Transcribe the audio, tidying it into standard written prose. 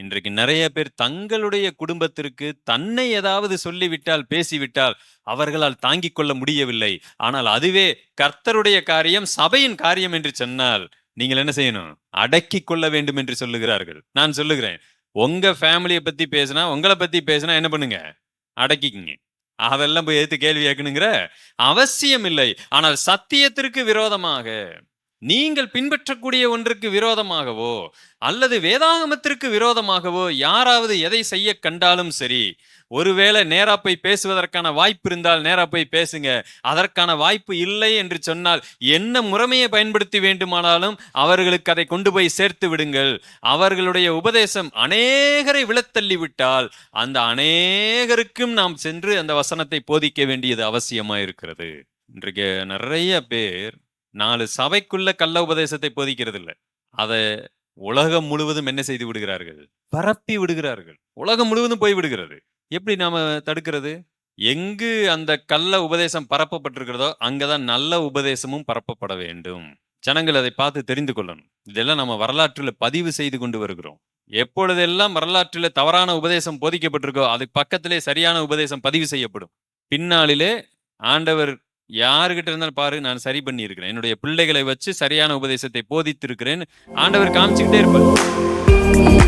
இன்றைக்கு நிறைய பேர் தங்களுடைய குடும்பத்திற்கு தன்னை ஏதாவது சொல்லிவிட்டால், பேசிவிட்டால் அவர்களால் தாங்கிக் கொள்ள முடியவில்லை. ஆனால் அதுவே கர்த்தருடைய காரியம், சபையின் காரியம் என்று சொன்னால் நீங்கள் என்ன செய்யணும்? அடக்கிக் கொள்ள வேண்டும் என்று சொல்லுகிறார்கள். நான் சொல்லுகிறேன், உங்க ஃபேமிலியை பத்தி பேசினா, உங்களை பத்தி பேசினா என்ன பண்ணுங்க? அடக்கிக்குங்க. அதெல்லாம் போய் எதிர்த்து கேள்வி கேட்கணுங்கிற அவசியம் இல்லை. ஆனால் சத்தியத்திற்கு விரோதமாக, நீங்கள் பின்பற்றக்கூடிய ஒன்றுக்கு விரோதமாகவோ அல்லது வேதாகமத்திற்கு விரோதமாகவோ யாராவது எதை செய்ய கண்டாலும் சரி, ஒருவேளை நேரா போய் பேசுவதற்கான வாய்ப்பு இருந்தால் நேரா போய் பேசுங்க. அதற்கான வாய்ப்பு இல்லை என்று சொன்னால் என்ன முறைமையை பயன்படுத்தி வேண்டுமானாலும் அவர்களுக்கு அதை கொண்டு போய் சேர்த்து விடுங்கள். அவர்களுடைய உபதேசம் அநேகரை விழத்தள்ளி விட்டால் அந்த அநேகருக்கும் நாம் சென்று அந்த வசனத்தை போதிக்க வேண்டியது அவசியமா இருக்கிறது. இன்றைக்கு நிறைய பேர் 4 சபைக்குள்ள கள்ள உபதேசத்தை போதிக்கிறது இல்லை, அதை உலகம் முழுவதும் என்ன செய்து விடுகிறார்கள்? பரப்பி விடுகிறார்கள். உலகம் முழுவதும் போய் விடுகிறது. எப்படி நாம தடுக்கிறது? எங்கு அந்த கள்ள உபதேசம் பரப்பப்பட்டிருக்கிறதோ அங்கதான் நல்ல உபதேசமும் பரப்பப்பட வேண்டும். ஜனங்கள் அதை பார்த்து தெரிந்து கொள்ளணும். இதெல்லாம் நம்ம வரலாற்றில் பதிவு செய்து கொண்டு வருகிறோம். எப்பொழுதெல்லாம் வரலாற்றில் தவறான உபதேசம் போதிக்கப்பட்டிருக்கோ அது பக்கத்திலே சரியான உபதேசம் பதிவு செய்யப்படும். பின்னாளிலே ஆண்டவர் யாருகிட்ட இருந்தாலும் பாரு, நான் சரி பண்ணி இருக்கிறேன், என்னுடைய பிள்ளைகளை வச்சு சரியான உபதேசத்தை போதித்து இருக்கிறேன், ஆண்டவர் காமிச்சுக்கிட்டே இருப்பார்.